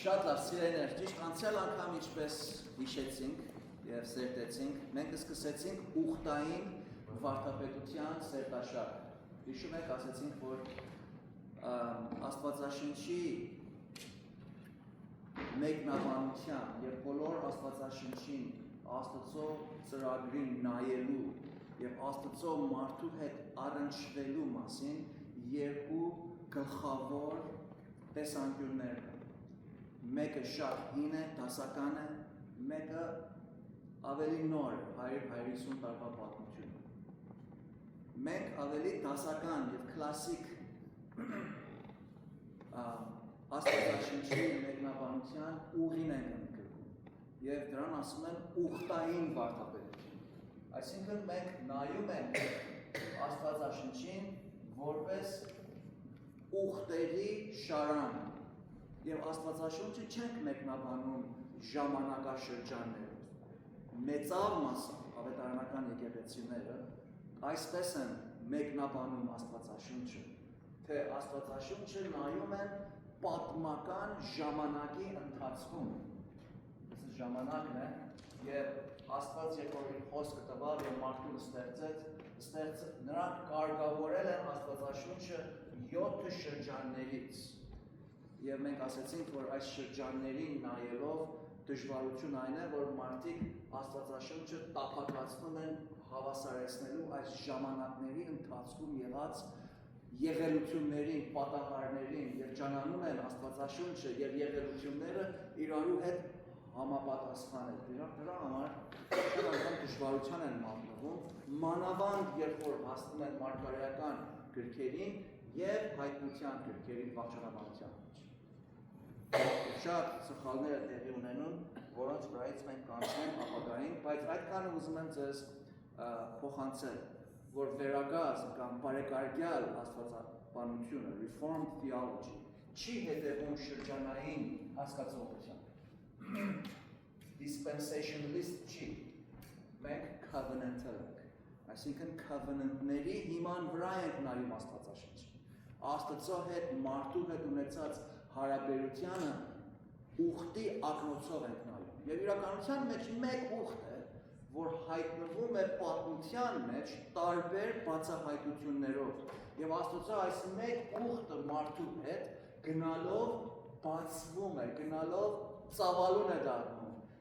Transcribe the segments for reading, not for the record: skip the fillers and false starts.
Շատ լավ սիրելիներ, ճիշտ անցյալ անգամ ինչպես հիշեցինք եւ սերտեցինք, մենք սկսեցինք ուխտային վարդապետության սերտաշարը։ Հիշում եք, ասացինք, որ Աստվածաշնչի մեկնաբանության եւ բոլոր Աստվածաշնչին Աստծո ծրագրին նայելու եւ Աստծո մարդու հետ առնչվելու մասին երկու գլխավոր տեսանկյուններ կան։ Մեկը շատ հին է, դասական է, մեկը ավելի նոր, 100-150 տարվա պատմություն։ Մենք ավելի դասական եւ կլասիկ Աստվածաշնչի մեկնաբանության ուղին ենք ընդգրկում եւ դրան ասում են ուխտային վարդապետություն։ Այսինքն մենք նայում ենք Աստվածաշնչին որպես ուխտերի շարան եւ Աստվածաշունչը չենք մեկնաբանում ժամանակաշրջաններով։ Մեծավ մասամբ ավետարանական եկեղեցիները այսպես են մեկնաբանում Աստվածաշունչը, թե Աստվածաշունչը նայում են պատմական ժամանակի ընթացքում։ Այս ժամանակն է, եւ Աստված երբ որ իր խոսքը տվավ եւ մարդուն ստեղծեց, նրանք կարգավորել են Աստվածաշունչը 7 շրջաններից։ Եվ մենք ասացինք, որ այս շրջաններին նայելով դժվարություն այն է, որ մարդիկ Աստվածաշունչը տափակացնում են հավասարեցնելու այս ժամանակների ընթացքում եղած եղելություններին, պատահարներին եւ ճանանում են Աստվածաշունչը եւ եղելությունները իրարու հետ համապատասխանել։ Դրա համար շատ անգամ դժվարության են մատնվում, մանավանդ երբ որ հասնում են մարգարեական գրքերին եւ հայտնության գրքերին վաղճանաբանության մեջ։ Շատ սխալներ են տեղի ունենում, որոնց վրայից մենք կանցնենք ապագային, բայց այդքանը ուզում եմ ձեզ փոխանցել, որ վերագազմ կամ բարեկարգյալ աստվածաբանությունը, Reformed theology, չի հետևում շրջանային հասկացողության։ Dispensationalist չի, մենք covenantal ենք, այսինքն covenantների հիման վրա ենք նայում Աստվածաշնչին։ Աստծո հետ, մարդու հետ ունեցած հարաբերությանը ուխտի ակնոցով ենք նայում։ Եվ իրականության մեջ մեկ ուխտ է, որ հայտնվում է պատմության մեջ տարբեր բացահայտություններով։ Եվ Աստծո այս մեկ ուխտը մարդու հետ գնալով բացվում է, գնալով ծավալուն է դառնում։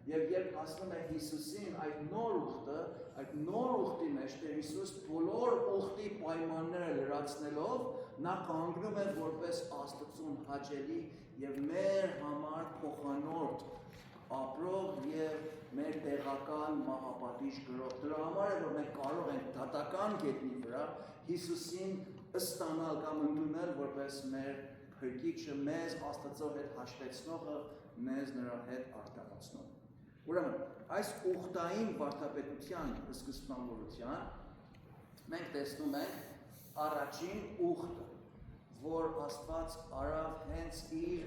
Եվ երբ հասնում է Հիսուսին այդ նոր ուխտի մեջ Տեր Հիսուս բոլոր ուխտի պայմանները լրացնելով, նա կանգնում է որպես Աստծուն հաճելի եւ մեր համար փոխանորդ ապրող եւ մեր տեղական մահապատիժ գրող։ Դրա համար է որ մենք կարող ենք դատական գետնի վրա Հիսուսին ստանալ կամ ընդունել որպես մեր փրկիչը, մեզ Աստծո հետ հաշտեցնողը, մեզ նրա հետ արտահայտողը։ Ուրեմն, այս ուխտային վարդապետության սկզբնավորության մենք տեսնում ենք առաջին ուխտը, որ Աստված արավ հենց իր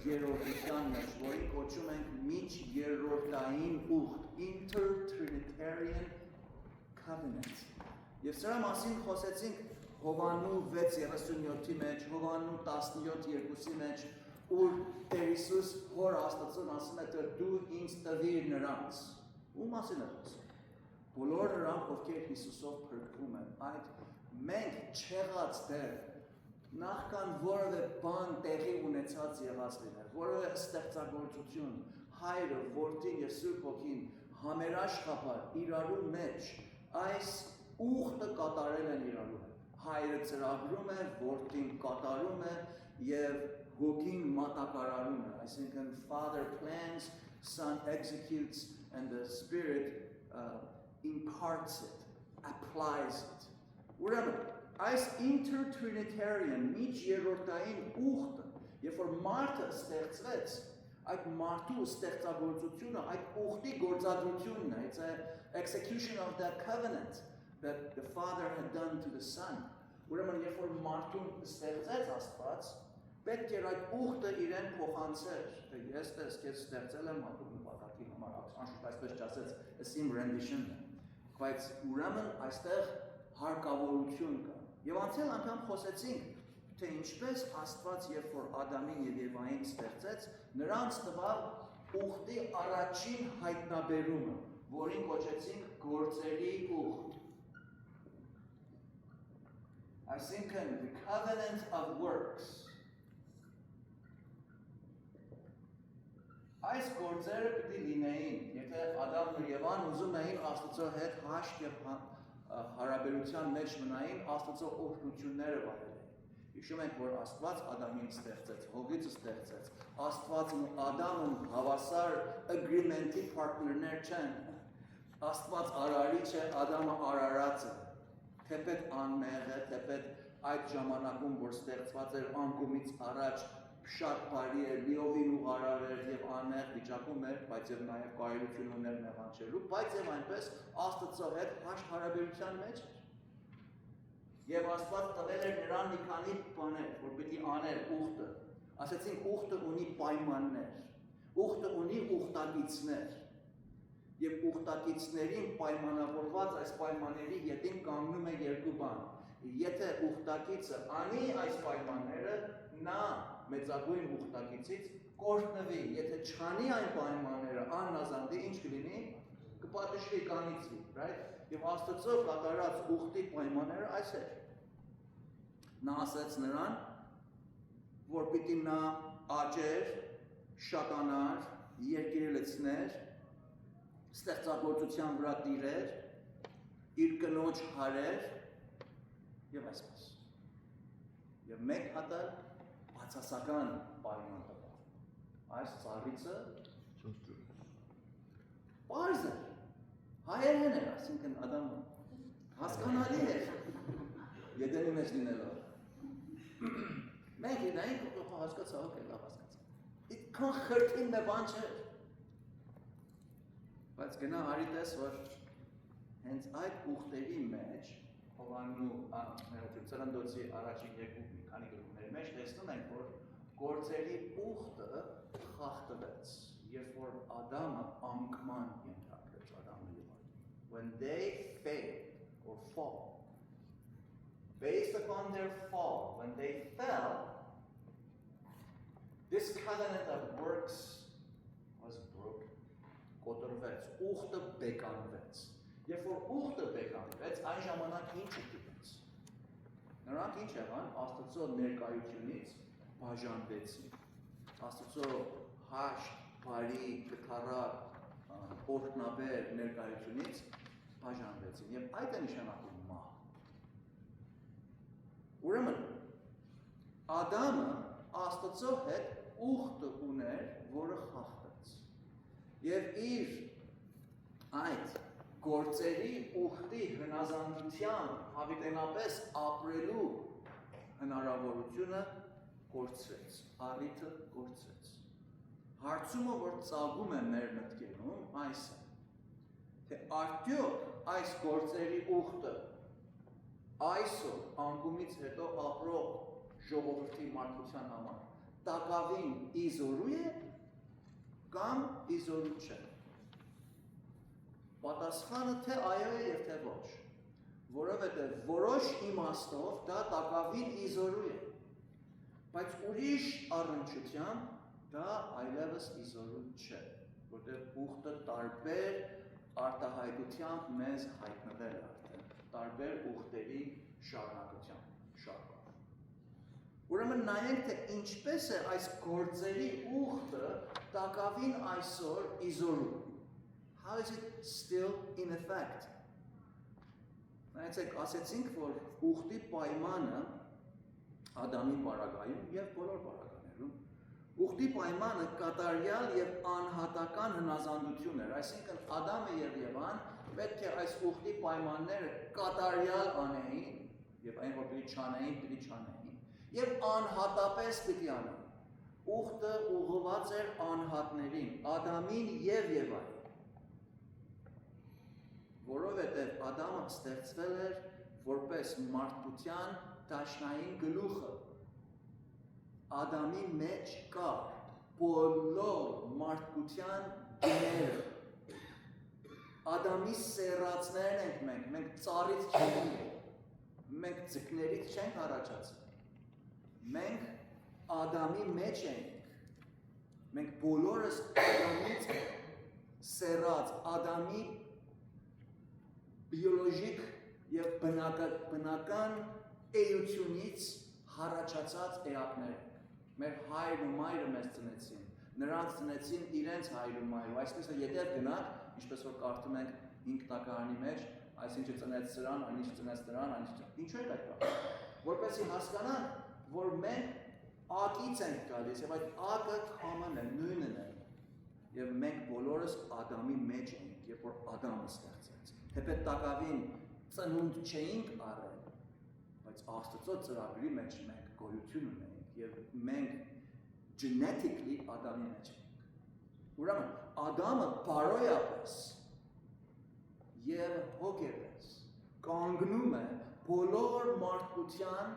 երրորդության մեջ, որին կոչում ենք միջերրորդային ուխտ, Inter-Trinitarian Covenant։ Եվ սրա մասին խոսեցինք Հովաննու 6:37-ի մեջ, Հովաննու 17:2-ի մեջ, ուր Տեր Հիսուս հոր Աստծուն ասում է, թե դու ինձ տվիր նրանց։ Ում մասին է խոսում։ Բոլոր նրանք, ովքեր Հիսուսով փրկվում են, այդ մենք չեղած դեր, նախքան որևէ բան տեղի ունեցած եղած լիներ, որևէ ստեղծագործություն, Հայրը, Որդին եւ Սուրբ Հոգին համերաշխապար իրարու մեջ այս ուխտը կատարել են իրարու հետ։ Հայրը ծրագրում է, Որդին կատարում է եւ Հոգին մատակարարում է, այսինքն Father plans, Son executes, and the Spirit imparts it, applies it. Ուրեմն, այս inter-trinitarian, միջերրորդային ուխտը, երբ որ մարդը ստեղծվեց, այդ մարդու ստեղծագործությունը, այդ ուխտի գործադրությունն է, it's an execution of that covenant that the Father had done to the Son. Ուրեմն, երբ որ մարդուն ստեղծեց Աստված, պետք էր այդ ուխտը իրեն փոխանցեր, թե ես քեզ ստեղծել եմ հատուկ նպատակի համար, անշուշտ այսպես չասեց, ըստ իմ rendition-ն է, բայց ուրեմն այստեղ հարկավորություն կա։ Եվ անցյալ անգամ խոսեցինք, թե ինչպես Աստված երբ որ Ադամին եւ Եվային ստեղծեց, նրանց տվավ ուխտի առաջին հայտնաբերումը, որին կոչեցինք գործերի ուխտ։ Այսինքն the covenant of works. Այս գործերը պիտի լինեին, եթե Ադամն ու Եվան ուզում էին Աստծո հետ հաշտ եւ հարաբերության մեջ մնային, Աստծո օրհնությունները վայելեին։ Հիշում ենք, որ Աստված Ադամին ստեղծեց, հովիվը ստեղծեց։ Աստվածն ու Ադամն հավասար agreement-ի partner-ներ չեն։ Աստված արարիչ է, Ադամը արարածը։ Թեպետ անմեղ է, թեպետ այդ ժամանակում, որ ստեղծված էր անկումից առաջ, շատ բարի էր, լիովին ուղղարար էր եւ անմեղ վիճակում էր, բայց եւ նաեւ կարողություն ուներ մեղանչելու, բայց եւ այնպես Աստծո հետ հաշտ հարաբերության մեջ էր։ Եվ Աստված տվել էր նրան մի քանի բաներ, որ պիտի աներ ուխտը։ Ասեցինք ուխտը ունի պայմաններ, ուխտը ունի ուխտակիցներ։ Եվ ուխտակիցներին պայմանավորված այս պայմանների ետին կանգնում է երկու բան։ Եթե ուխտակիցը անի այս պայմանները, նա մեծագույն ուխտակիցից կօրհնվի, եթե չանի այն պայմանները, աննազանդի, ինչ կլինի, կպատժվի, կանիծվի, right? Եվ Աստծո կատարած ուխտի պայմանները այս էր։ Նա ասեց նրան, որ պիտի նա աճեր, շատանար, երկիրը լցներ, ստեղծագործության վրա տիրեր, իր կնոջ հարեր եւ այսպես։ Եվ մեկ հատ բացասական պայման տվավ։ Այս ծառիցը պարզ էր, հայերեն էր, այսինքն Ադամը հասկանալի էր, Եդենի մեջ լինելով։ Մենք գիտենք, հասկացա, օքեյ, լավ հասկացա։ Այդքան խրթին դե բան չէր։ Բայց գնա արի տես, որ հենց այդ ուխտերի մեջ Հովաննու ծրնդոցի առաջին երկու մի քանի գրքների մեջ տեսնում ենք, որ գործերի ուխտը խախտվեց, երբ որ Ադամը անկման ենթարկվեց Ադամը Եվան. When they failed or fall, based upon their fall, when they fell, this covenant of works was broken. Կոտրվեց, ուխտը բեկանվեց։ Երբ որ ուխտը բեկանվեց, այն ժամանակ ինչ ստիպեց։ Նրանք ինչ եղան, Աստծո ներկայությունից բաժանվեցին։ Աստծո հաշտ, բարի, կթառատ, օրհնաբեր ներկայությունից բաժանվեցին։ Եվ այդ է նշանակում մահ։ Ուրեմն Ադամը Աստծո հետ ուխտը ուներ, որը խախտեց։ Եվ իր այդ գործերի ուխտի հնազանդության հավիտենապես ապրելու հնարավորությունը կորցրեց, առիթը կորցրեց։ Հարցումը, որ ծագում է մեր մտքերում, այս է, թե արդյոք այս գործերի ուխտը այսօր անկումից հետո ապրող ժողովրդի մարդկության համար տակավին իզորու է կամ իզորու չէ։ Պատասխանը թե այո է և թե ոչ, որովհետև որոշ իմաստով դա տակավին իզորու է, բայց ուրիշ առնչությամբ դա այլևս իզորու չէ, որտեղ ուխտը տարբեր արտահայտությամբ մեզ հայտնվել է արդեն, տարբեր ուխտերի շարունակությամբ շարքով։ Ուրեմն նայենք, թե ինչպես է այս գործերի ուխտը տակավին այսօր իզորու։ How is it still in effect? Նայեցեք, ասեցինք, որ ուխտի պայմանը Ադամի պարագայում և բոլոր պարագաներում ուխտի պայմանը կատարյալ և անհատական հնազանդություն էր, այսինքն Ադամը և Եվան պետք է այս ուխտի պայմանները կատարյալ անեին և այն որ պիտի չանեին և անհատապես պիտի անեին։ Ուխտը ուղղված էր անհատներին, Ադամին և Եվային, որովհետև Ադամը ստեղծվել էր որպես մարդկության դաշնային գլուխը։ Ադամի մեջ կար բոլոր մարդկության գները։ Ադամի սեռածներն ենք մենք ծառից չենք, մենք ձկներից չենք առաջացել։ Մենք Ադամի մեջ ենք, մենք բոլորս Ադամից սերած, Ադամի բիոլոգիկ և բնական էությունից հարաճացած էակներ ենք։ Մեր հայրն ու մայրը մեզ ծնեցին, նրանց ծնեցին իրենց հայրն ու մայրը, այսպես որ ետև գնանք, ինչպես որ կարդում ենք 5 տակարանի մեջ, այսինչը ծնեց սրան, այնինչ ծնեց նրան, ինչու ենք այդ բանը։ Որպեսզի հասկանանք, որ մենք ակից ենք գալիս, և այդ ակը common է, նույնն է, և մենք բոլորս Ադամի մեջ ենք, երբ որ Ադամը ստեղծեց։ Թեպետ տակավին ծնունդ չէինք առել, բայց Աստծո ծրագրի մեջ մենք գոյություն ունենք, և մենք genetically Ադամի մեջ ենք։ Ուրեմն, Ադամը բարոյապես և հոգեպես կանգնում է բոլոր մարդկության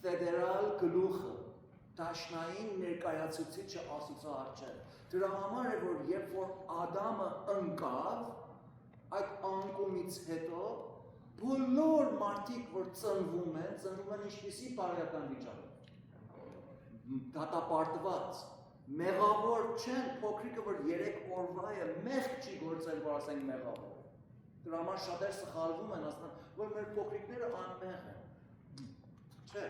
ֆեդերալ գլուխը, դաշնային ներկայացուցիչը Աստծո առջև։ Դրա համար է, որ երբ որ Ադամը ընկավ, այդ անկումից հետո բոլոր մարդիկ, որ ծնվում են ինչպիսի բարոյական վիճակով։ Դատապարտված, մեղավոր չեն, փոքրիկը, որ 3 օրվա է, մեղք չի գործել, որ ասենք մեղավոր։ Դրա համար շատեր սխալվում են, ասում, որ մեր փոքրիկները անմեղ են։ Չէ,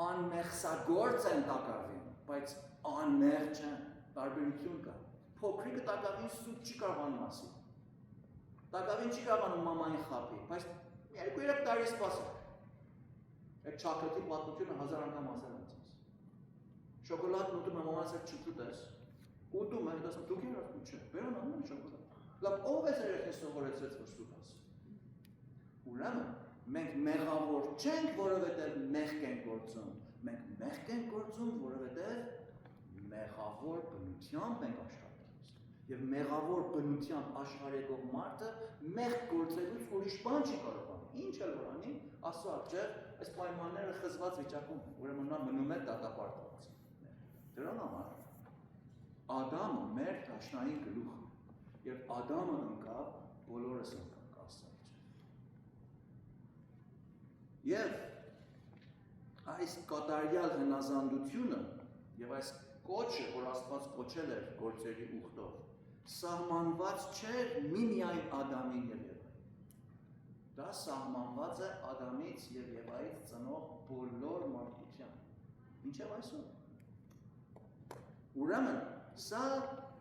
անմեղսագործ են տակավին, բայց անմեղ չեն, տարբերություն կա։ Փոքրիկը տակավին սուտ չի կարողանում ասի։ Տակավին չի կարողանում մամային խաբի, բայց 2-3 տարի սպասեք։ Այդ չակլետի պատմությունը 1000 անգամ ասել եմ ձեզ։ Շոկոլադն ուտում եմ, մամանս հետ չուտես։ Ուտում եմ, դասում, դուք եր ասում, չէ, բերան անում եմ շոկոլադ։ Լավ, ով ես երեխին սովորեցրեց, որ սուտ ասի։ Ուրեմն, մենք մեղավոր չենք, որովհետև մեղք ենք գործում, մենք մեղք ենք գործում, որովհետև մեղավոր բնությամբ ենք աշխարհեկից։ Եվ մեղավոր բնությամբ աշխարհեկող մարդը մեղք գործելուց ուրիշ բան չի կարողանում։ Ինչ էլ որ անի, Աստծո առջև այս պայմանները խզված վիճակում են, ուրեմն նա մնում է դատապարտված։ Դրա համար Ադամը մեր դաշնային գլուխն է, և Ադամը ընկավ, բոլորս ընկանք Աստծո առջև։ Եվ այս կատարյալ հնազանդությունը և այս կոչը, որ Աստված կոչել էր գործերի ուխտով, սահմանված չէր միմիայն Ադամին և Եվային։ Դա սահմանված է Ադամից և Եվայից ծնող բոլոր մարդկության։ Մինչև այսօր։ Ուրեմն, սա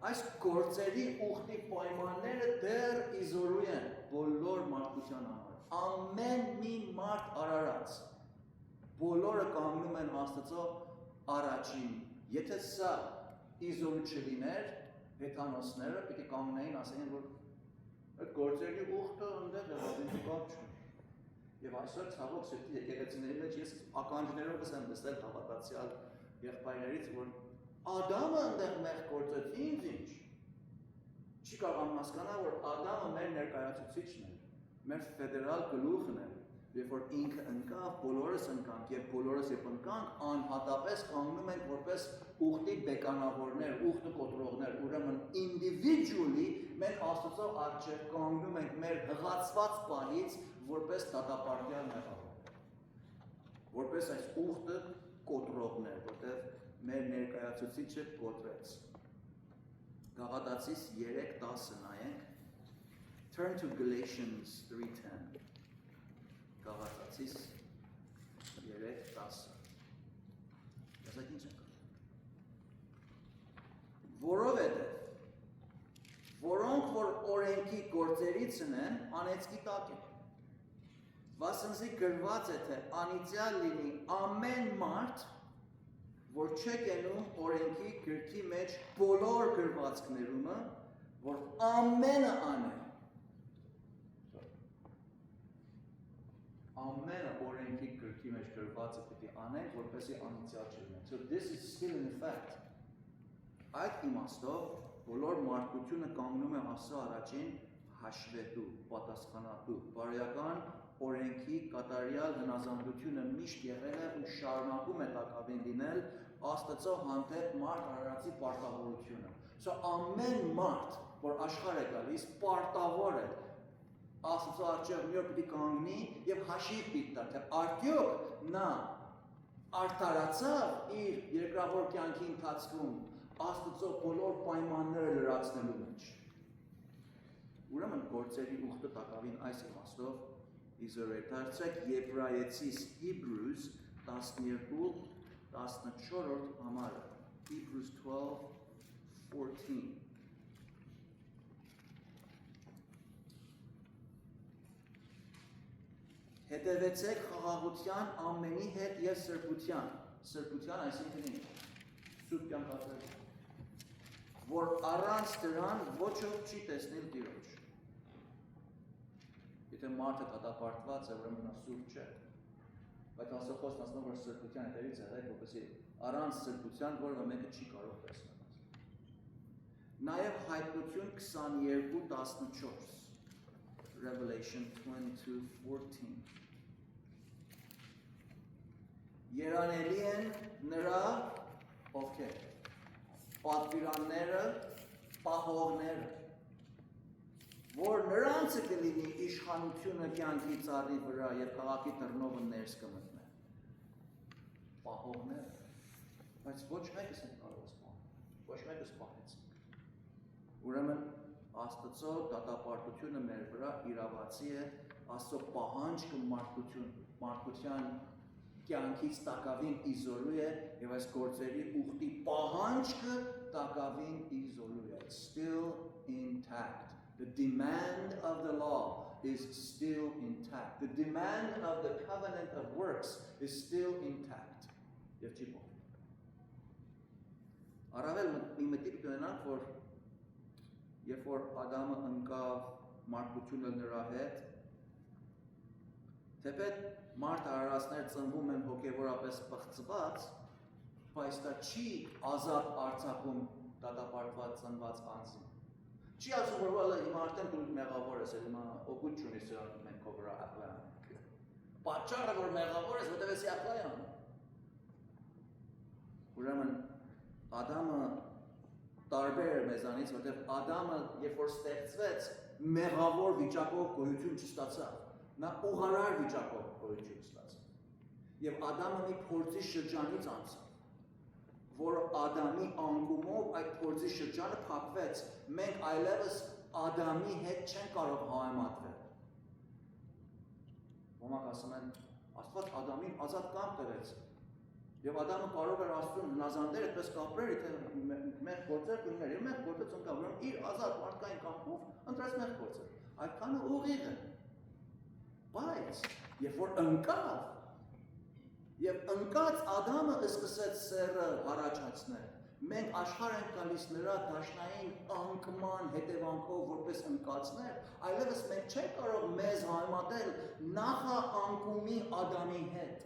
այս գործերի ուխտի պայմանները դեռ իզորու են բոլոր մարդկության համար։ Ամեն մի մարդ արարած, բոլորը կանգնում են Աստծո առաջին։ Եթե սա իզորու չլիներ, հեթանոսները պիտի կանգնեին, ասեին, որ այդ գործերի ուխտը ընդեղ է, ինձ կապ չունի։ Եվ այսօր ցավոք սրտի եկեղեցիների մեջ ես ականջներովս եմ լսել հավատացյալ եղբայրներից, որ Ադամը ընդեղ մեղք գործեց, ինչ։ Չի կարողանում հասկանալ, որ Ադամը մեր ներկայացուցիչն էր, մեր ֆեդերալ գլուխն էր, երբ որ ինքը ընկավ, բոլորս ընկանք, և բոլորս երբ ընկանք, անհատապես կանգնում ենք որպես ուխտի բեկանավորներ, ուխտը կոտրողներ, ուրեմն individually մենք Աստծո առջև կանգնում ենք մեր հղացված պահից որպես դատապարտյալ մեղավոր, որպես այս ուխտը կոտրողներ, որտեղ մեր ներկայացուցիչը կոտրեց։ Գաղատացիս 3:10 նայենք, turn to Galatians 3:10, Գաղատացիս 3:10, ես այդ ինչ ենք, որովհետև, որոնք որ օրենքի գործերից են, անեծքի տակ են, վասնզի գրված է, թե անիծյալ լինի ամեն մարդ, որ չեք ենում օրենքի գրքի մեջ բոլոր գրվածքներումը, որ ամենը անեն։ Ամենը օրենքի գրքի մեջ գրվածը պիտի անենք, որպեսզի անիծյալ չլինենք։ So this is still in effect. Այդ իմաստով բոլոր մարդկությունը կանգնում է Աստծո առաջին հաշվետու, պատասխանատու, բարոյական օրենքի կատարյալ հնազանդությունը միշտ եղել է ու շարունակում է տակավին լինել Աստծո հանդեպ մարդ արարածի պարտավորությունը։ So ամեն մարդ, որ աշխարհ է գալիս, պարտավոր է Աստծո առջև մի օր պիտի կանգնի և հաշիվ պիտի տա, թե արդյոք նա արդարացավ իր երկրավոր կյանքի ընթացքում Աստծո բոլոր պայմանները լրացնելու մեջ։ Ուրեմն գործերի ուխտը տակավին այս իմաստով իզորեր դարձեք Եբրայեցիս Hebrews 12-14 համարը Hebrews 12:14 Հետևեցեք խաղաղության ամենի հետ և սրբության, այսինքն ինչ, սուրբ կյանք ապրելու, որ առանց դրան ոչ ոք չի տեսնել Տիրոջ։ Եթե մարդը դատապարտված է, ուրեմն նա սուրբ չէ, բայց Աստծո խոսքն ասում է, որ սրբության հետևից եղեք, որպեսզի առանց սրբության որևէ մեկը չի կարող տեսնել։ Նաև Հայտնություն 22:14 Revelation 22:14 Երանելի են նրա ովքեր, պատվիրանները, պահողները, որ նրանցը կլինի իշխանությունը կյանքի ծառի վրա և քաղաքի դռնովը ներս կմտնեն։ Պահողները, բայց ոչ մեկս են կարող սպահել, ոչ մեկս պահեցինք։ Ուրեմն Աստծո դատապարտությունը մեր վրա իրավացի է, Աստծո պահանջքը մարդկության կյանքից տակավին իզորու է և այս գործերի ուխտի պահանջքը տակավին իզորու է, still intact. The demand of the law is still intact. The demand of the covenant of works is still intact. Եվ չի փոխվում։ Առավել մի մտիկ կունենանք, որ երբ որ Ադամը ընկավ մարդկությունը նրա հետ, թեպետ մարդ արարածներ ծնվում են հոգևորապես պղծված, բայց դա չի ազատ արձակում դատապարտված ծնված անձին։ Չի ասում, որ հիմա արդեն դու մեղավոր ես, հիմա օգուտ չունի սրանք մենք քո վրա ախլայանում։ Պատճառը, որ մեղավոր ես, որտեղ ես ախլայանում։ Ուրեմն Ադամը տարբեր էր մեզանից, որտեղ Ադամը, երբ որ ստեղծվեց, մեղավոր վիճակով գոյություն չստացավ։ Նա ուղղարար վիճակով գոյություն ստացավ։ Եվ Ադամը մի փորձի շրջանից անցավ, որ Ադամի անկումով այդ փորձի շրջանը փակվեց։ Մենք այլևս Ադամի հետ չենք կարող համեմատվել։ Ոմանք ասում են, Աստված Ադամին ազատ կամք տվեց։ Եվ Ադամը կարող էր Աստծուն հնազանդել, այդպես կապրեր, եթե մեղ գործեր կուներ, և մեղ գործեց ընկավ, ուրեմն իր ազատ մարդկային կամքով ընտրեց մեղ գործեր։ Այդքանը ուղիղ է։ Բայց, երբ որ ընկավ, և ընկած Ադամը սկսեց սեռը հառաջացնել, մենք աշխարհ ենք գալիս նրա դաշնային անկման հետևանքով որպես ընկածներ, այլևս մենք չենք կարող մեզ համեմատել նախանկումի Ադամի հետ։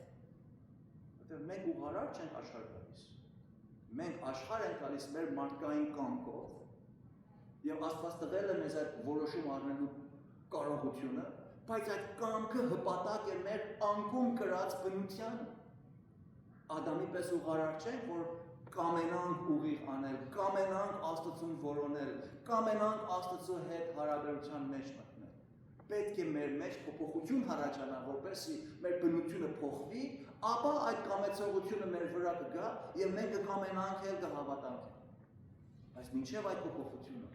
Որտեղ մենք ուղղարար չենք աշխարհ գալիս։ Մենք աշխարհ ենք գալիս մեր մարդկային կամքով, և Աստված տվել է մեզ այդ որոշում առնելու կարողությունը, բայց այդ կամքը հպատակ է մեր անկում կրած բնությանը։ Ադամի պես ուղղարար չենք, որ կամենանք ուղիղ անել, կամենանք Աստծուն որոնել, կամենանք Աստծո հետ հարաբերության մեջ մտնել։ Պետք է մեր մեջ փոփոխություն առաջանա, որպեսզի մեր բնությունը փոխվի, ապա այդ կամեցողությունը մեր վրա կգա և մենք կկամենանք էլ կհավատանք։ Բայց մինչև այդ փոփոխությունը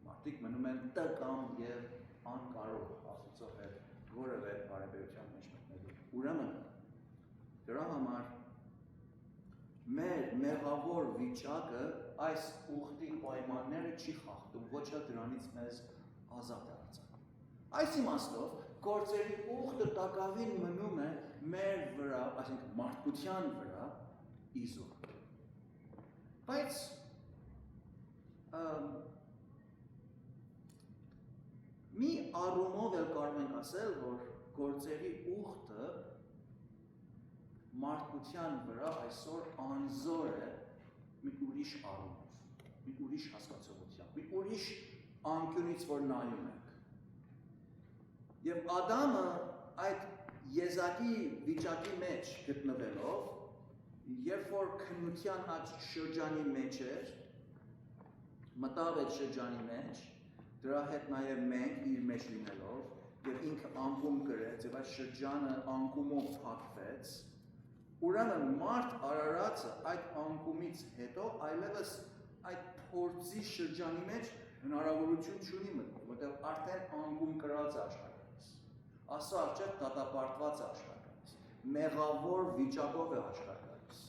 մարդիկ մնում են տկամ և անկարող Աստծո հետ որևէ հարաբերության մեջ մտնելու։ Ուրեմն դրա համար մեր մեղավոր վիճակը այս ուխտի պայմանները չի խախտում, ոչ էլ դրանից մեզ ազատ է արձակում։ Այս իմաստով գործերի ուխտը տակավին մնում է մեր վրա, այսինքն մարդկության վրա իզուր։ Բայց մի առումով էլ կարող ենք ասել, որ գործերի ուխտը մարդկության վրա այսօր անզոր է մի ուրիշ առումով, մի ուրիշ հասկացողությամբ, մի ուրիշ անկյունից, որ նայում ենք։ Եվ Ադամը այդ եզակի վիճակի մեջ գտնվելով, երբ որ քննության այդ շրջանի մեջ էր, մտավ այդ շրջանի մեջ, դրա հետ նաև մենք իր մեջ լինելով, և ինքը անկում կրեց, և այդ շրջանը անկումով փակվեց, Ուրեմն մարդ արարածը այդ անկումից հետո այլևս այդ փորձի շրջանի մեջ հնարավորություն չունի մտնել, որտեղ արդեն անկում կրած աշխատանքից։ Աստծո առջև դատապարտված աշխատանքից, մեղավոր վիճակով է աշխատանքից։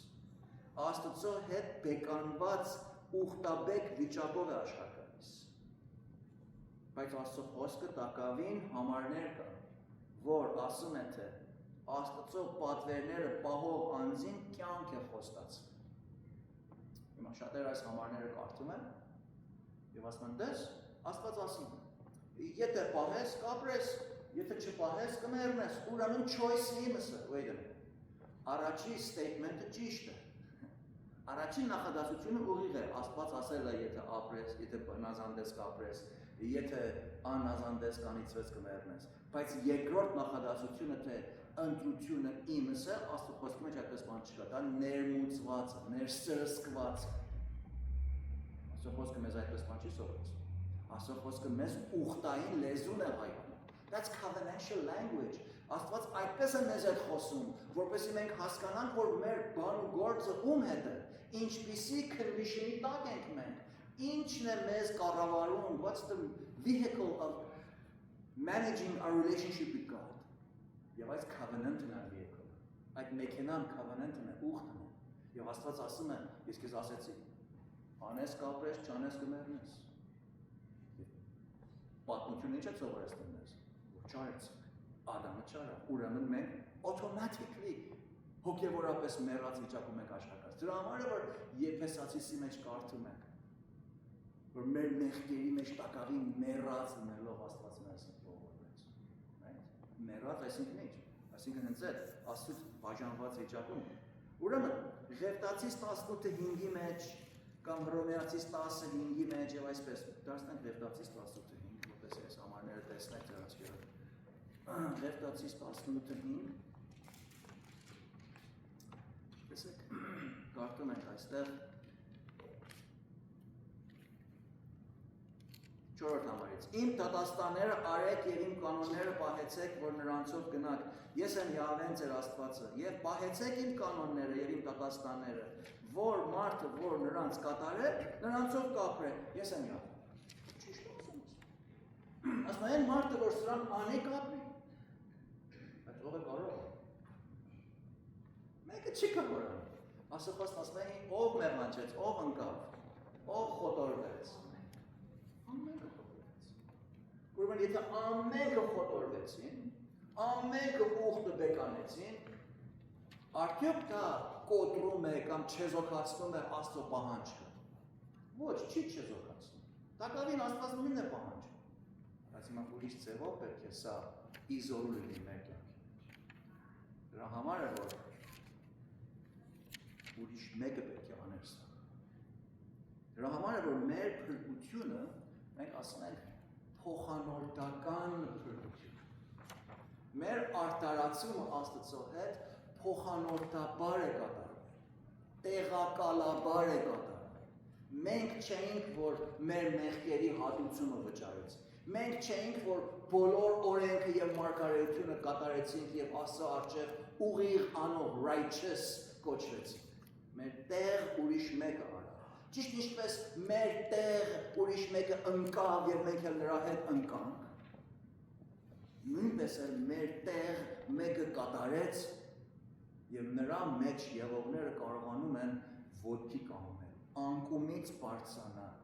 Աստծո հետ բեկանված ուխտաբեկ վիճակով է աշխատանքից։ Բայց Աստծո խոսքը տակավին համարներ կան, որ ասում է թե Աստծո պատվերները պահող անձին կյանք է խոստացվում։ Հիմա շատերը այս համարները կարդում են եւ ասում են, դες Աստված ասում է, եթե պահես կապրես, եթե չպահես կմեռնես, ուրեմն choice-ը իմս է, wait a minute։ Առաջի statement-ը ճիշտ է։ Առաջին նախադասությունը ուղիղ է, Աստված ասել է, եթե ապրես, եթե նազանդես կապրես, եթե աննազանդես կանիծվես կմեռնես, բայց երկրորդ նախադասությունը թե ընտրությունը իմս է, Աստծո խոսքի մեջ այդպես բան չկա, դա ներմուծված է, ներսրսկված է։ Աստծո խոսքը մեզ այդպես բան չի սովորեցնում։ Աստծո խոսքը մեզ ուխտային լեզուն է հայտնում։ That's covenantal language։ Աստված այդպես է մեզ հետ խոսում, որպեսզի մենք հասկանանք, որ մեր բան ու գործը ում հետ է, ինչպիսի condition-ի տակ ենք մենք, ինչն է մեզ կառավարում, what's the vehicle of managing our relationship with God։ Եվ այս covenant-ն է vehicle, այդ մեքենան covenant-ն է, ուխտն է։ Եվ Աստված ասում է, ես քեզ ասեցի, անես կապրես, չանես կմեռնես։ Պատմությունը ինչ է սովորեցնում մեզ, որ չարեցինք, Ադամը չարավ, ուրեմն մենք automatically հոգևորապես մեռած վիճակում ենք աշխատած։ Դրա համար է, որ Եփեսացիի մեջ կարդում ենք, որ մեր մեղքերի մեջ տակավին մեռած լինելով Աստված մեզ ողորմեց։ Մեռած այսինքն ինչ։ Այսինքն հենց այդ Աստծուց բաժանված վիճակում։ Ուրեմն Ղևտացիս 18:5-ի մեջ կամ Հռոմեացիս 10:5-ի մեջ եւ այսպես դարձնենք Ղևտացիս 18:5, որպես այս համարները տեսնենք դրա աչքերով։ Ղևտացիս 18:5 տեսեք, կարդում ենք այստեղ 4-րդ համարից։ Իմ դատաստանները արեք եւ իմ կանոնները պահեցեք, որ նրանցով գնաք։ Ես եմ Յահվեն ձեր Աստվածը, եւ պահեցեք իմ կանոնները եւ իմ դատաստանները, որ մարդը, որ նրանց կատարե, նրանցով կապրե։ Ես եմ Յահվեն։ Ճիշտ ասում ես։ Ասում են մարդը, որ սրան անի կապրի։ Այդ ով է կարող։ Մեկը չի կարող։ Աստված ասում է, ով մեղանչեց, ով ընկավ, ով խոտորվեց։ Ամենքը խոտորվեց։ Ուրեմն եթե ամենքը խոտորվեցին, ամենքը ուխտը բեկանեցին, արդյոք դա կոտրում է կամ չեզոքացնում է Աստծո պահանջը։ Ոչ, չի չեզոքացնում։ Տակավին Աստված նույնն է պահանջում։ Բայց հիմա ուրիշ ձևով պետք է սա իզոլու լինի մեր կյանքի։ Դրա համար է, որ ուրիշ մեկը պետք է աներ սա։ Դրա համար է, որ մեր փրկությունը մենք ասում ենք փոխանորդական փրկություն։ Մեր արտարացումը Աստծո հետ փոխանորդաբար է կատարվում, տեղակալաբար է կատարվում։ Մենք չէինք, որ մեր մեղքերի հատուցումը վճարեց։ Մենք չէինք, որ բոլոր օրենքը եւ մարգարեությունը կատարեցինք եւ Աստծո առջև ուղիղ անող righteous կոչվեցինք։ Մեր տեղ ուրիշ մեկը արավ։ Ճիշտ ինչպես մեր տեղ ուրիշ մեկը ընկավ եւ մենք էլ նրա հետ ընկանք, նույնպես էլ մեր տեղ մեկը կատարեց եւ նրա մեջ եղողները կարողանում են ոտքի կանգնել, անկումից բարձրանալ,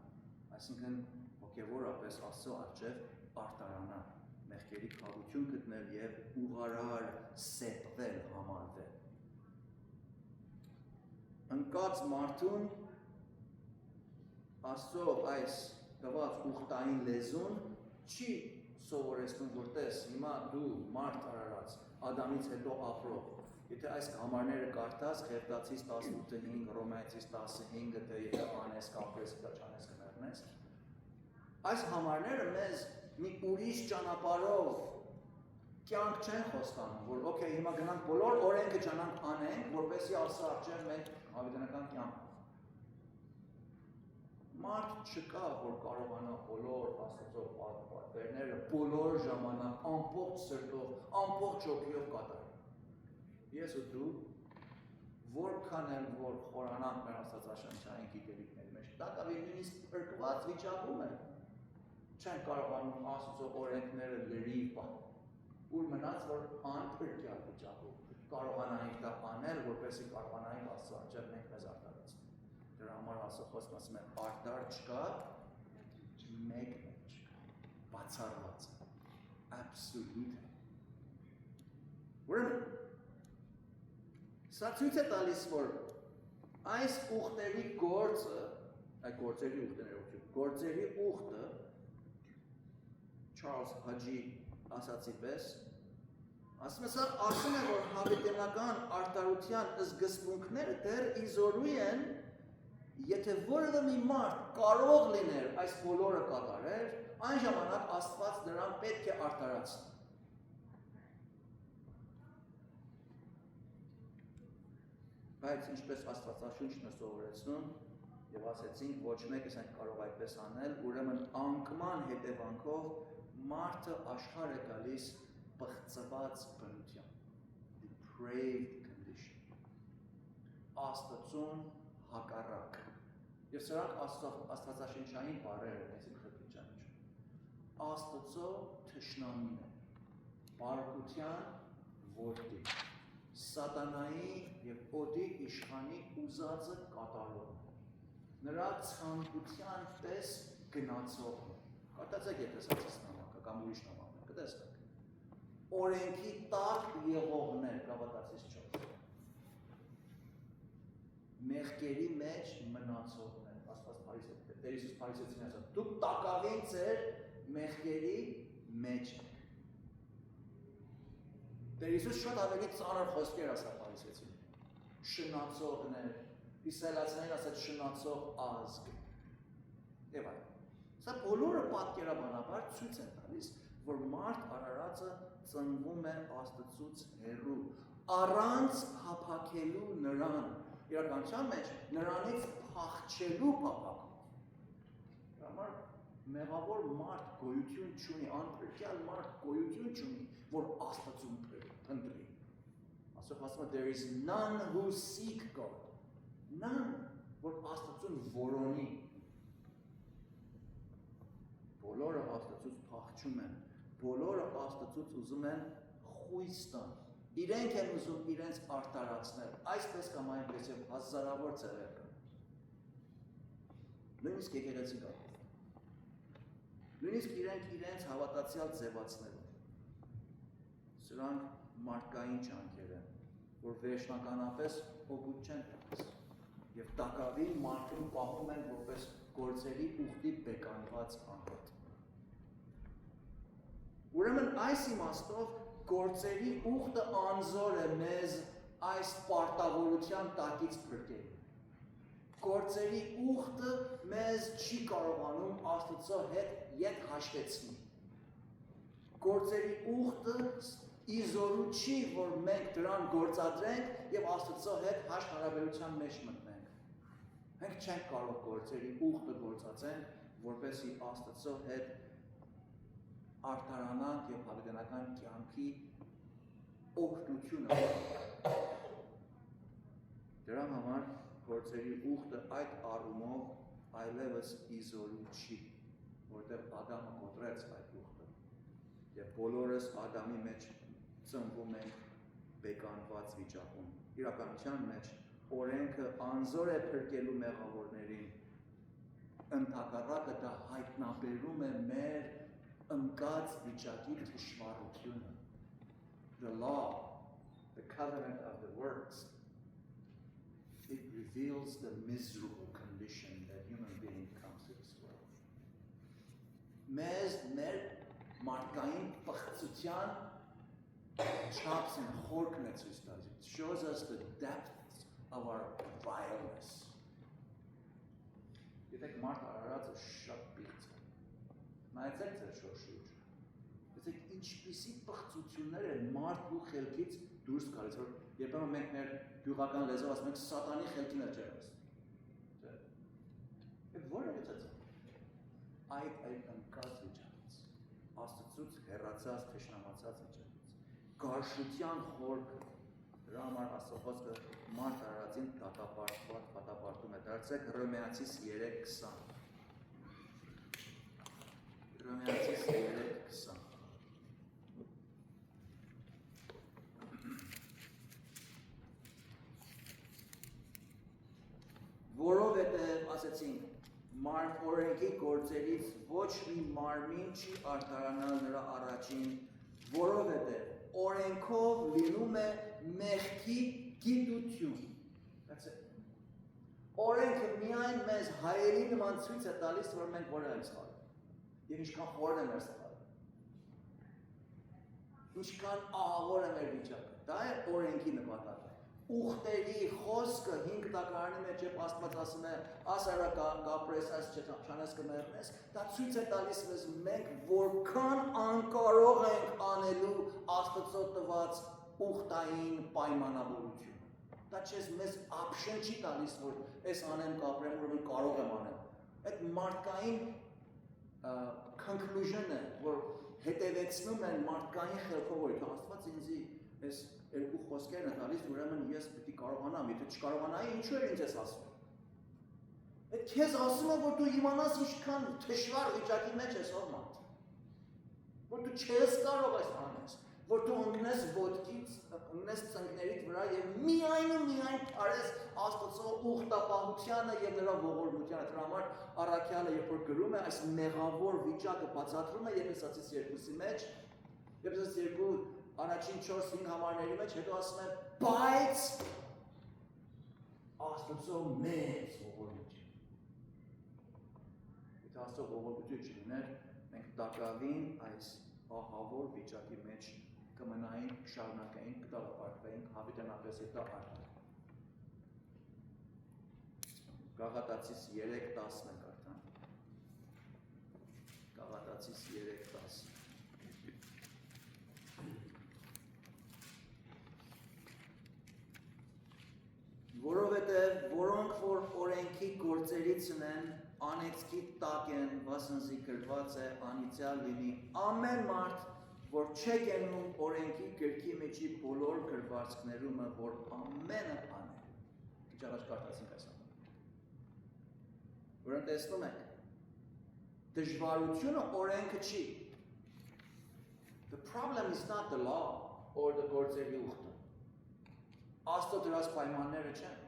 այսինքն հոգեվորապես Աստծո առջև արտարանալ, մեղքերի քավություն գտնել եւ ուղղարար սեպվել համարվել։ Ընկած մարդուն Աստծո այս տված ուխտային լեզուն չի սովորեցնում, որ տես, հիմա դու մարդ արարած, Ադամից հետո ապրող, եթե այս համարները կարդաս, Ղևտացիս 18:5, Հռոմեացիս 10:5, թե եթե անես կապրես, դա չանես կմեռնես, այս համարները մեզ մի ուրիշ ճանապարհով կյանք չեն խոստանում, որ օքեյ, հիմա գնանք բոլոր օրենքը ճանանք անենք, որպեսզի Աստծո առջև մենք հավիտենական կյանք մարդ չկա, որ կարողանա բոլոր Աստծո պատվերները բոլոր ժամանակ ամբողջ սրտով, ամբողջ հոգիով կատարել։ Ես ու դու որքան էլ որ խորանանք մեր աստվածաշնչային գիտելիքների մեջ, տակավի նույնիսկ փրկված վիճակում են, չեն կարողանում Աստծո օրենքները լրիվ ուր մնաց, որ անփրկյալ վիճակում կարողանայինք դա անել, որպեսզի կարողանայինք Աստծո առջև մենք մեզ արտարացնել։ Դրա համար Աստծո խոսքը ասում է արտար չկա, մեկն է չկա, բացառված է, absolute է։ Ուրեմն, սա ցույց է տալիս, որ այս ուխտերի գործը, այդ գործերի ուխտը Չարլզ Հաջի ասացի պես, ասում է, սա ասում է, որ հավիտենական արտարության զգացմունքները դեռ իզորու են, եթե որևէ մի մարդ կարող լիներ այս բոլորը կատարել, այն ժամանակ Աստված նրան պետք է արտարացնի։ Բայց ինչպես Աստվածաշունչն է սովորեցնում, եւ ասեցինք, ոչ մեկս այն կարող այդպես անել, ուրեմն անկման հետևանքով մարդը աշխարհ է գալիս բղծված բնության, depraved condition, Աստծուն հակառակ։ Եվ սրանք աստվածաշնչային բառեր են, այսինքն խտրիչանիչ։ Աստծո թշնամին է, բարկության որդի, սատանայի եւ օդի իշխանի ուզածը կատարողն է, նրա ցանկության պես գնացողն է։ Կարդացեք Եփեսացիս նամակը կամ ուրիշ նամակը, կտեսնեք։ Օրենքի տակ եղողներ, Գաղատացիս 4։ Մեղքերի մեջ մնացողներ, Աստված Փարիսեցին, Տեր Հիսուս Փարիսեցին ասաց, դուք տակավին ձեր մեղքերի մեջ եք։ Տեր Հիսուս շատ ավելի ծանր խոսքեր ասա Փարիսեցին։ Շնացողներ, իսրայելացիներին ասաց շնացող ազգ։ Եվ այլն։ Սա բոլորը պատկերաբանաբար ցույց են տալիս, որ մարդ արարածը ծնվում է Աստծուց հեռու, առանց փափաքելու նրան, իրականության մեջ նրանից փախչելու փափակով։ Դրա համար մեղավոր մարդ գոյություն չունի, անփրկյալ մարդ գոյություն չունի, որ Աստծուն փնտրի։ Աստված ասում է there is none who seek God. None, որ Աստծուն որոնի։ Բոլորը Աստծուց փախչում են, բոլորը Աստծուց ուզում են խույս տան։ Իրենք են ուզում իրենց արտարացնել, այսպես կամ այնպես եւ հազարավոր ձևեր կան։ Նույնիսկ եկեղեցի կա։ Նույնիսկ իրենց հավատացյալ ձևացնելով։ Սրանք մարդկային ճանկեր են, որ վերջնականապես օգուտ չեն տալիս։ Եվ տակավին մարդուն պահում են որպես գործերի ուխտի բեկանված անհատ։ Ուրեմն այս իմաստով գործերի ուխտը անզոր է մեզ այս պարտավորության տակից փրկել։ Գործերի ուխտը մեզ չի կարողանում Աստծո հետ ետ հաշտեցնի։ Գործերի ուխտը իզորու չի, որ մենք դրան գործադրենք եւ Աստծո հետ հաշտ հարաբերության մեջ մտնենք։ Մենք չենք կարող գործերի ուխտը գործածենք, որպեսզի Աստծո հետ արտարանանք եւ հավիտենական կյանքի օգնությունը։ Դրա համար գործերի ուխտը այդ առումով այլևս իզորու չի, որտեղ Ադամը կոտրեց այդ ուխտը։ Եվ բոլորս Ադամի մեջ ծնվում ենք բեկանված վիճակում։ Իրականության մեջ օրենքը անզոր է փրկելու մեղավորներին, ընդհակառակը դա հայտնաբերում է մեր ընկած վիճակի թշվառությունը։ The law, the covenant of the works, it reveals the miserable condition that human being comes to this world. Մեզ մեր մարդկային պղծության չափսն խորքն է ցույց տալիս. It shows us the depths of our vileness. Եթե մարդ արարածը շատ պիղծ է, նայեցեք ձեր շորշուրջը, տեսեք ինչպիսի պղծություններ են մարդու խելքից դուրս գալիս, որ երբեմն մենք մեր գյուղական լեզվով ասում ենք սատանի խելքին է ջերմս։ Եվ որը վիճակը այդ ընկած վիճակից, Աստծուց հեռացած, թշնամացած վիճակից, գարշության խորքը, Դրա համար Աստծո խոսքը մարդ արարածին դատապարտում է։ Դարձեք Հռոմեացիս 3:20։ Հռոմեացիս 3:20։ Որովհետև ասեցինք օրենքի գործերից ոչ մի մարմին չի արտարանալ նրա առաջին, որովհետև օրենքով լինում է մեղքի գիտություն։ Օրենքը միայն մեզ հայերի նման ցույց է տալիս, որ մենք որ ենք սխալվում։ Եվ ինչքան խորն է մեր սխալը։ Ինչքան ահավոր է մեր վիճակը։ Դա է օրենքի նպատակը։ Ուխտերի խոսքը 5 տակարանի մեջ է Աստված ասում է, ասարա կապրես, այս չանես կմեռնես, դա ցույց է տալիս մեզ մենք որքան անկարող ենք անելու Աստծո տված ուխտային պայմանավորությունը։ Դա չես մեզ option չի տալիս, որ այս անեմ կապրեմ, որ կարող եմ անել։ Այդ մարդկային conclusion է, որ հետևեցնում են մարդկային խելքով, որ Աստված ինձի այս երկու խոսքերն է տալիս, ուրեմն ես պետք է կարողանամ, եթե չկարողանայի, ինչու էր ինձ ես ասում։ Այդ քեզ ասում է, որ դու իմանաս ինչքան թշվառ վիճակի մեջ ես ով մարդ։ Որ դու չես կարող այս անես, որ դու ընկնես ոտքից, ընկնես ծնկներիդ վրա եւ միայն արես Աստծո ուխտապահությանը եւ նրա ողորմությանը։ Դրա համար առաքյալը երբ որ գրում է այս մեղավոր վիճակը բացատրում է Եփեսացիս 2-ի մեջ, Եփեսացիս 2 առաջին 4-5 համարների մեջ հետո ասում է բայց Աստծո մեծ ողորմություն։ Եթե Աստծո ողորմություն չլիներ, մենք տակավին այս ահավոր վիճակի մեջ կմնային, կշարունակեինք, կդատապարտվեինք, հավիտենապես հետո արդեն։ Գաղատացիս 3:10 մենք արդեն։ Գաղատացիս 3:10 Որովհետև որոնք որ օրենքի գործերից ունեն, անեծքի տակ են, վասնզի գրված է անիծյալ լինի ամեն մարդ, որ չեք ենում օրենքի գրքի մեջի բոլոր գրվածքներումը, որ ամենը անել։ Քիչ առաջ կարդացինք այս ամենը։ Որոնք տեսնում եք, դժվարությունը օրենքը չի։ The problem is not the law or the գործերի ուխտը։ Աստծո դրած պայմանները չեն։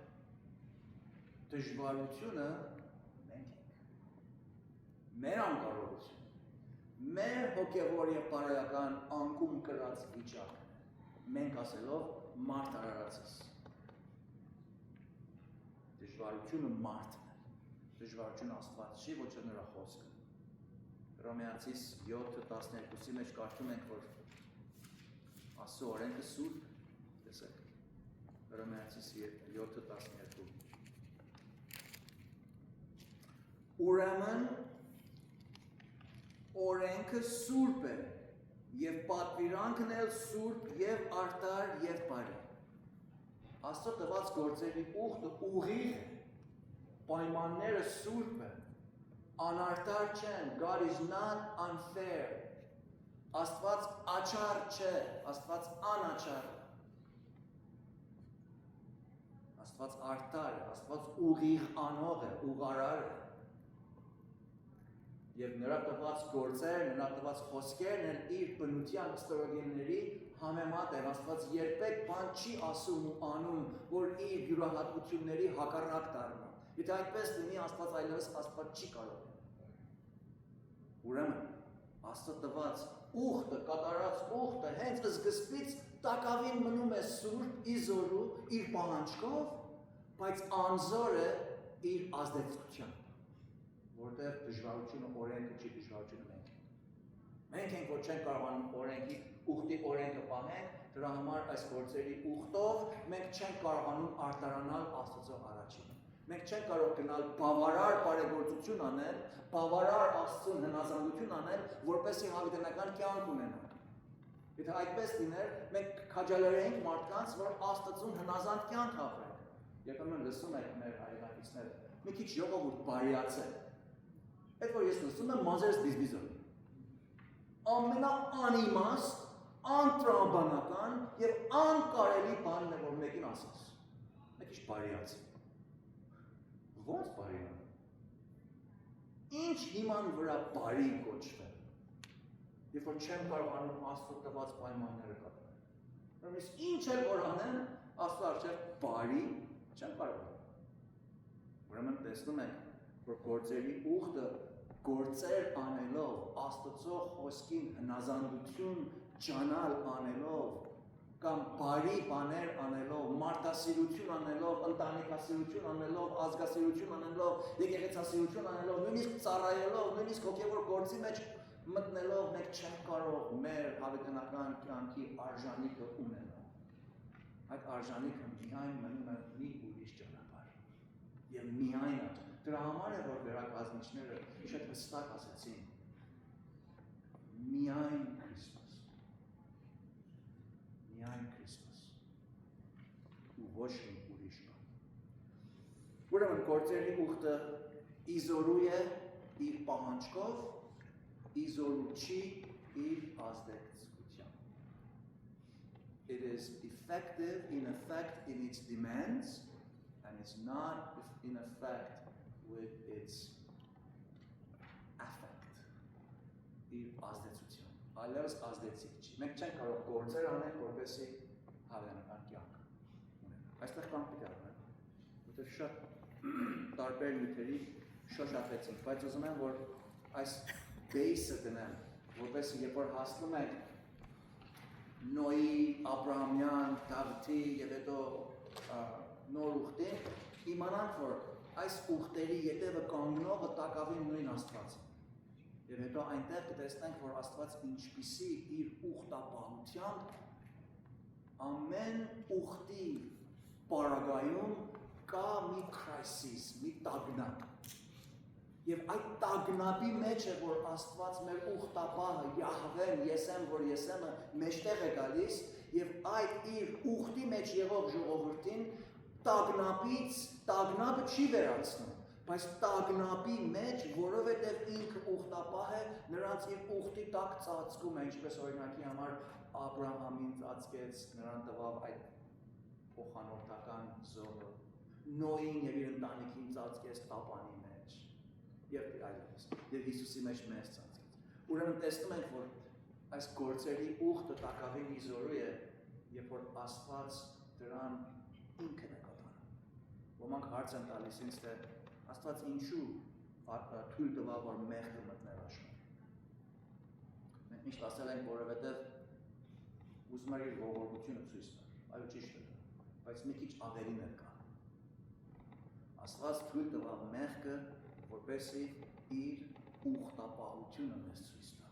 Դժվարությունը մենք ենք։ Մեր անկարողությունը, մեր հոգևոր եւ բարոյական անկում կրած վիճակը, մենք ասելով մարդ արարածս։ Դժվարությունը մարդն է։ Դժվարությունը Աստված չի, ոչ էլ նրա խոսքը։ Հռոմեացիս 7:12-ի մեջ կարդում ենք, որ Աստծո օրենքը սուրբ, տեսեք։ Հռոմեացիս 7:12 Ուրեմն օրենքը սուրբ է եւ պատվիրանքն էլ սուրբ եւ արդար եւ բարի։ Աստծո տված գործերի ուխտը ուղիղ է, պայմանները սուրբ են, անարտար չեն, God is not unfair։ Աստված աչար չէ, Աստված անաչար է։ Աստված արդար է, Աստված ուղիղ անող է, ուղարար է։ Եվ նրա տված գործերն, նրա տված խոսքերն են իր բնության ստորոգիների համեմատ են։ Աստված երբեք բան չի ասում ու անում, որ իր յուրահատկությունների հակառակ դառնա։ Եթե այդպես լինի, Աստված այլևս Աստված չի կարող։ Ուրեմն, Աստծո տված ուխտը, կատարած ուխտը հենց սկզբից տակավին մնում է սուրբ, իզորու, իր պահանջկով, բայց անզոր է իր ազդեցությամբ։ Որտեղ դժվարությունը օրենքը չի, դժվարությունը մենք ենք։ Մենք ենք, որ չենք կարողանում օրենքի ուխտի օրենքը պահենք, դրա համար այս գործերի ուխտով մենք չենք կարողանում արտարանալ Աստծո առաջին։ Մենք չենք կարող գնալ բավարար բարեգործություն անել, բավարար Աստծուն հնազանդություն անել, որպեսզի հավիտենական կյանք ունենանք։ Եթե այդպես լիներ, մենք քաջալերեինք մարդկանց, որ Աստծուն հնազանդ կյանք ապրեն։ Երբեմն լսում եք մեր հայրենակիցները, մի քիչ ժողովուրդ բարիացել։ Այդ որ ես լսում եմ մազերս բիզբիզում։ Ամենաանիմաստ անտրամաբանական եւ անկարելի բանն է, որ մեկին ասես։ Մեկ ինչ բարիած։ Ո՞նց բարի է։ Ինչ հիման վրա բարի կոչվել։ Երբ որ չեմ կարողանում Աստծո տված պայմանները կատարել։ Ուրեմն ինչ էլ որ անեմ, Աստծո առջև բարի չեմ կարող։ Ուրեմն տեսնում եք, որ գործերի ուխտը գործեր անելով, Աստծո խոսքին հնազանդություն ճանալ անելով, կամ բարի բաներ անելով, մարդասիրություն անելով, ընտանիքասիրություն անելով, ազգասիրություն անելով, եկեղեցասիրություն անելով, նույնիսկ ծառայելով, նույնիսկ հոգևոր գործի մեջ մտնելով, մենք չենք կարող մեր հավիտենական կյանքի արժանիքը ունենալ։ Այդ արժանիքը միայն մնում է մի ուրիշ ճանապարհ։ Եվ միայն դրա համար է, որ վերակազմիչները շատ հստակ ասեցին. միայն Քրիստոս։ Միայն Քրիստոս։ Ու ոչ մի ուրիշ բան։ Ուրեմն գործերի ուխտը իզորու է իր պահանջկով, իզորու չի իր ազդեցությամբ։ It is effective in effect in its demands, and it's not in effect with its affect. Իր ազդեցությամբ։ Այլևս ազդեցիկ չի։ Մենք չենք կարող գործեր անել, որպեսզի հավանական կյանք ունենանք։ Այստեղ կան պիտի առնենք, որտեղ շատ տարբեր նյութերի շոշափեցինք, բայց ուզում եմ, որ այս base-ը դնեմ, որպեսզի երբ որ հասնում ենք Նոյի, Աբրահամյան, Դավթի եւ հետո նոր ուխտին, իմանանք, որ այս ուխտերի ետևը կանգնողը տակավին նույն Աստվածն է։ Եվ հետո այնտեղ կտեսնենք, որ Աստված ինչպիսի իր ուխտապահությամբ ամեն ուխտի պարագայում կա մի crisis, մի տագնապ։ Եվ այդ տագնապի մեջ է, որ Աստված մեր ուխտապահը, Յահվեն, ես եմ, որ ես եմը մեջտեղ է գալիս, եւ այդ իր ուխտի մեջ եղող ժողովրդին տագնապը չի վերացնում, բայց տագնապի մեջ, որովհետև ինքը ուխտապահ է, նրանց իր ուխտի տակ ծածկում է, ինչպես օրինակի համար Աբրահամին ծածկեց, նրան տվավ այդ փոխանորդական զոհը, Նոյին եւ իր ընտանիքին ծածկեց տապանի մեջ, եւ այլևս, եւ Հիսուսի մեջ մեզ ծածկեց։ Ուրեմն տեսնում ենք, որ այս գործերի ուխտը տակավին իզորու է, երբ որ Աստված դրան ինքն է կատարում։ Ոմանք հարց են տալիս ինձ, թե Աստված ինչու թույլ տվավ, որ մեղքը մտներ աշխարհ։ Մենք միշտ ասել ենք, որովհետև ուզում էր իր ողորմությունը ցույց տալ, այո ճիշտ է, բայց մի քիչ ավելին էր կա։ Աստված թույլ տվավ մեղքը, որպեսզի իր ուխտապահությունը մեզ ցույց տա։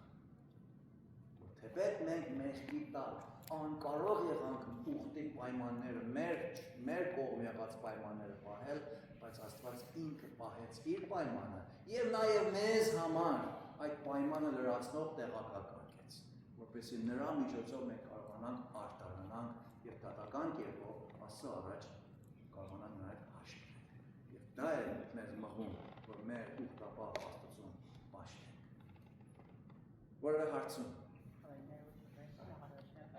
Թեպետ մենք մեղքի տակ անկարող եղանք ուխտի պայմանները, մեր կողմ եղած պայմանները պահել, բայց Աստված ինքը պահեց իր պայմանը եւ նաեւ մեզ համար այդ պայմանը լրացնող տեղակայեց, որպեսզի նրա միջոցով մենք կարողանանք արտարանանք եւ դատական կերպով Աստծո առաջ կարողանանք նաեւ հաշտվել։ Եվ դա է մեզ մղում, որ մեր ուխտապահ Աստծուն պաշտենք։ Որևէ հարցում